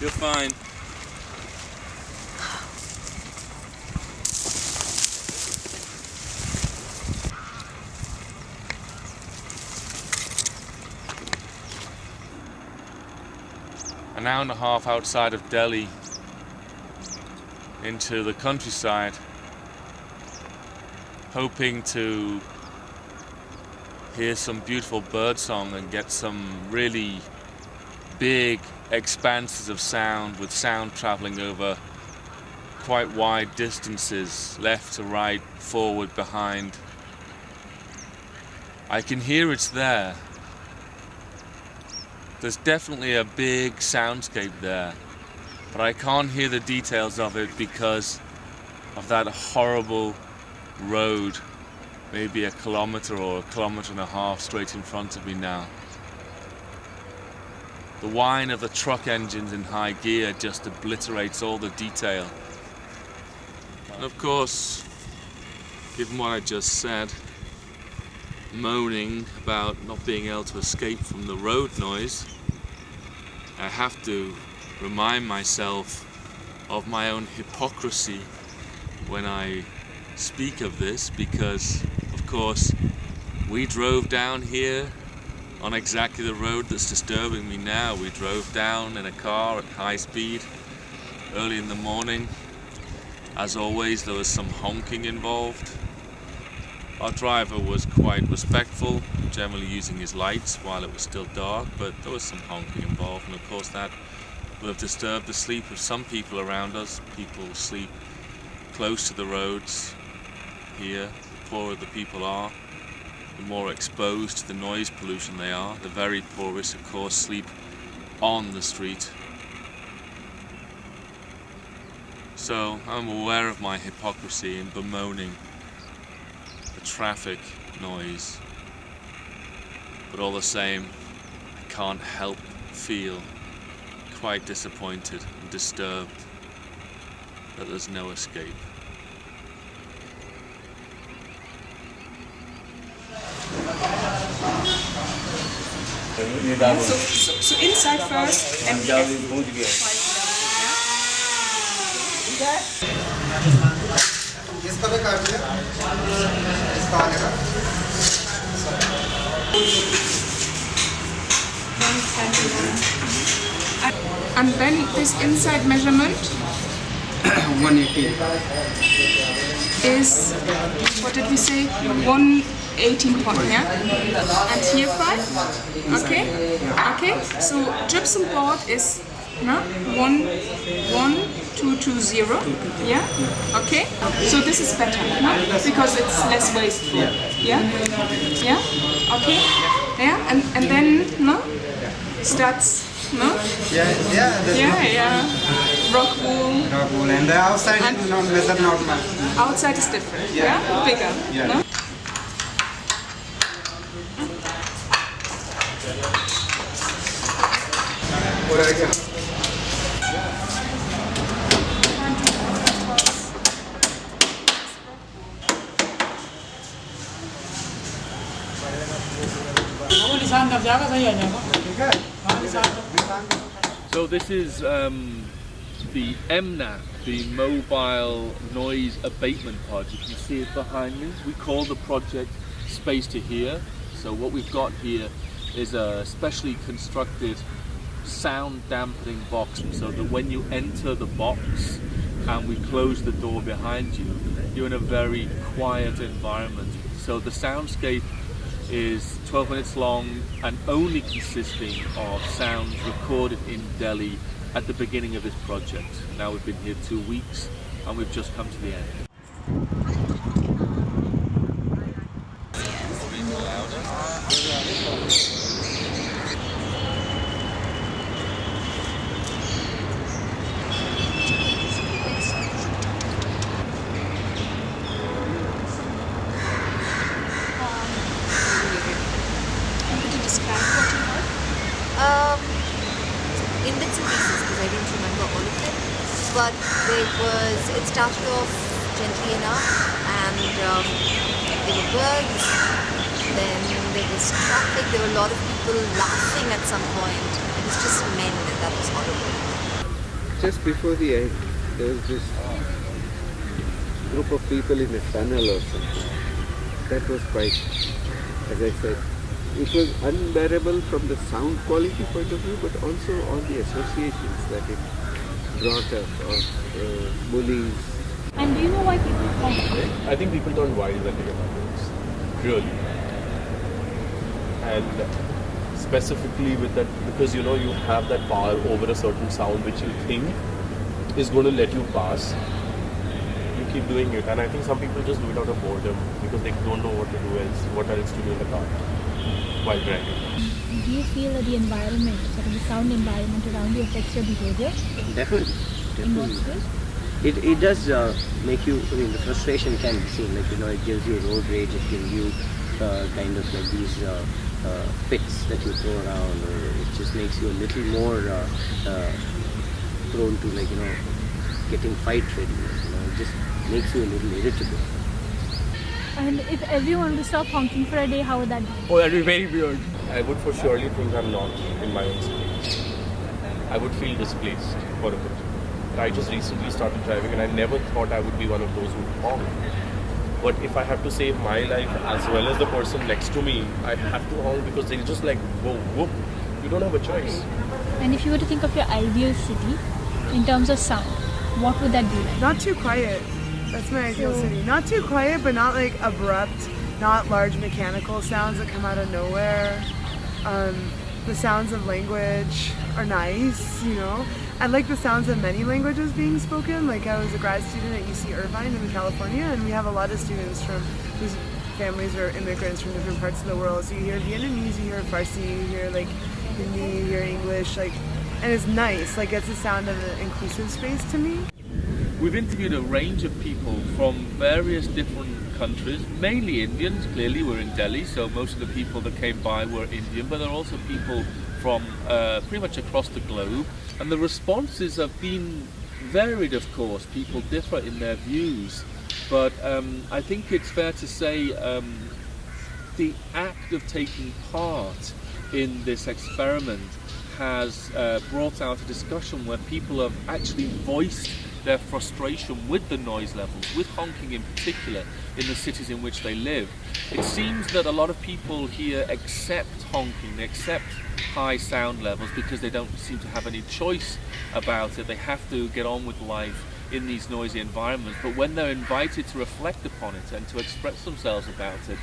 You're fine. An hour and a half outside of Delhi into the countryside, hoping to hear some beautiful birdsong and get some really big expanses of sound, with sound traveling over quite wide distances, left to right, forward, behind. I can hear it's there. There's definitely a big soundscape there, but I can't hear the details of it because of that horrible road, maybe a kilometer or a kilometer and a half straight in front of me now. The whine of the truck engines in high gear just obliterates all the detail. And of course, given what I just said, moaning about not being able to escape from the road noise, I have to remind myself of my own hypocrisy when I speak of this, because of course we drove down here on exactly the road that's disturbing me now. We drove down in a car at high speed early in the morning. As always, there was some honking involved. Our driver was quite respectful, generally using his lights while it was still dark, but there was some honking involved, and of course that will have disturbed the sleep of some people around us. People sleep close to the roads here. The poorer the people are, the more exposed to the noise pollution they are. The very poorest, of course, sleep on the street. So I'm aware of my hypocrisy in bemoaning the traffic noise, but all the same, I can't help feel quite disappointed and disturbed that there's no escape. So inside first and and then this inside measurement 180 is, what did we say, 118 point, yeah? And here 5, okay, so gypsum board is 1220, yeah, okay, so this is better, no? Because it's less wasteful, yeah, okay, yeah, and then, no, studs, no, rock wool, and the outside and is not measured normal. Outside is different, yeah, bigger, no? So this is the mNAP, the Mobile Noise Abatement Pod. You can see it behind me. We call the project Space to Hear. So what we've got here is a specially constructed sound dampening box, so that when you enter the box and we close the door behind you, you're in a very quiet environment. So the soundscape is 12 minutes long and only consisting of sounds recorded in Delhi at the beginning of this project. Now we've been here 2 weeks and we've just come to the end. in bits and pieces because I didn't remember all of it. But it started off gently enough, and there were birds, then there was traffic, there were a lot of people laughing at some point. It was just men, and that was horrible. Just before the end, there was this group of people in a tunnel or something. That was quite, as I said, it was unbearable from the sound quality point of view, but also all the associations that it brought up of bullies. And do you know why people honk? I think people don't wise when they get arguments. Really. And specifically with that, because you have that power over a certain sound which you think is going to let you pass. You keep doing it, and I think some people just do it out of boredom because they don't know what else to do in the car while driving. Do you feel that the environment, sort of the sound environment around you affects your behavior? Definitely. In what way? It does make you, the frustration can be seen, it gives you road rage, it gives you kind of like these pits that you throw around, or it just makes you a little more prone to getting fight ready, it just makes you a little irritable. And if everyone were to stop honking for a day, how would that be? Oh, that would be very weird. I would for surely think I'm not in my own space. I would feel displaced for a bit. I just recently started driving and I never thought I would be one of those who honk. But if I have to save my life as well as the person next to me, I have to honk because they're just like, whoa, whoop. You don't have a choice. And if you were to think of your ideal city in terms of sound, what would that be like? Not too quiet. That's my ideal city. Not too quiet, but not like abrupt, not large mechanical sounds that come out of nowhere. The sounds of language are nice, I like the sounds of many languages being spoken. Like I was a grad student at UC Irvine in California, and we have a lot of students whose families are immigrants from different parts of the world. So you hear Vietnamese, you hear Farsi, you hear Hindi, you hear English, and it's nice. It's a sound of an inclusive space to me. We've interviewed a range of people from various different countries, mainly Indians. Clearly we're in Delhi, so most of the people that came by were Indian, but there are also people from pretty much across the globe. And the responses have been varied, of course. People differ in their views, but I think it's fair to say the act of taking part in this experiment has brought out a discussion where people have actually voiced their frustration with the noise levels, with honking in particular, in the cities in which they live. It seems that a lot of people here accept honking, they accept high sound levels because they don't seem to have any choice about it. They have to get on with life in these noisy environments, but when they're invited to reflect upon it and to express themselves about it,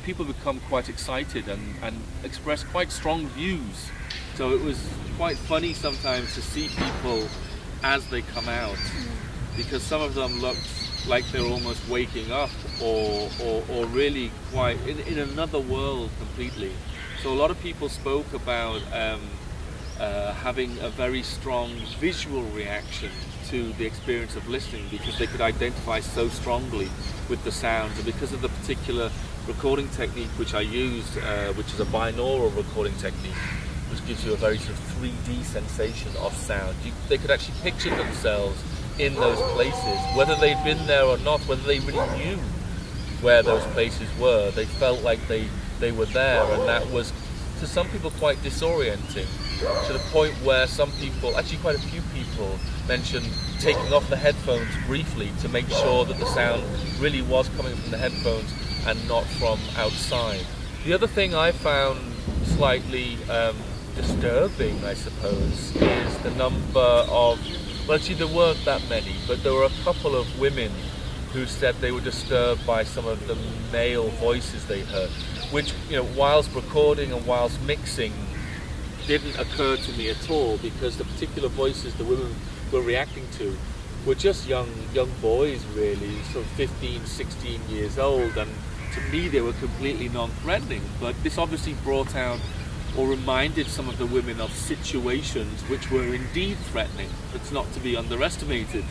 people become quite excited and express quite strong views. So it was quite funny sometimes to see people as they come out, because some of them looked like they're almost waking up or really quite in another world completely. So a lot of people spoke about having a very strong visual reaction to the experience of listening because they could identify so strongly with the sounds, and because of the particular recording technique which I used, which is a binaural recording technique, which gives you a very sort of 3D sensation of sound. They could actually picture themselves in those places, whether they'd been there or not, whether they really knew where those places were. They felt like they were there, and that was, to some people, quite disorienting, to the point where some people, actually quite a few people, mentioned taking off the headphones briefly to make sure that the sound really was coming from the headphones and not from outside. The other thing I found slightly disturbing, I suppose, is the number of, well, actually there weren't that many, but there were a couple of women who said they were disturbed by some of the male voices they heard, which, whilst recording and whilst mixing, didn't occur to me at all, because the particular voices the women were reacting to were just young boys, really, sort of 15, 16 years old, and to me they were completely non-threatening. But this obviously brought out or reminded some of the women of situations which were indeed threatening. It's not to be underestimated.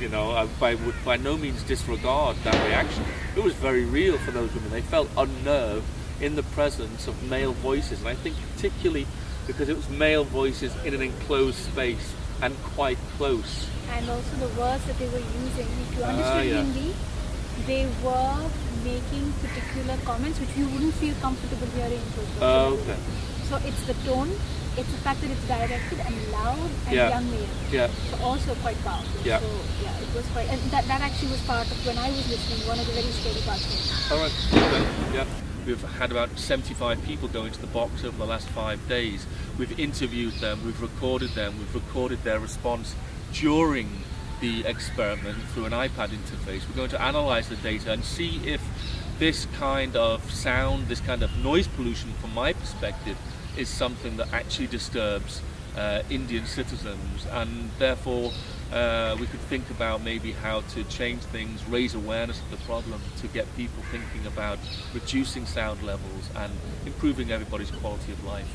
I would by no means disregard that reaction. It was very real for those women. They felt unnerved in the presence of male voices, and I think particularly because it was male voices in an enclosed space and quite close. And also the words that they were using, if you understood Hindi, they were making particular comments which you wouldn't feel comfortable hearing in Purushottama. Okay. So it's the tone, it's the fact that it's directed and loud and young male. Yeah. So also quite powerful. Yeah. So yeah, it was quite, and that actually was part of, when I was listening, one of the very scary parts of it. All right. Okay. Yeah. We've had about 75 people go into the box over the last 5 days. We've interviewed them, we've recorded their response during the experiment through an iPad interface. We're going to analyze the data and see if this kind of sound, this kind of noise pollution from my perspective is something that actually disturbs Indian citizens, and therefore we could think about maybe how to change things, raise awareness of the problem to get people thinking about reducing sound levels and improving everybody's quality of life.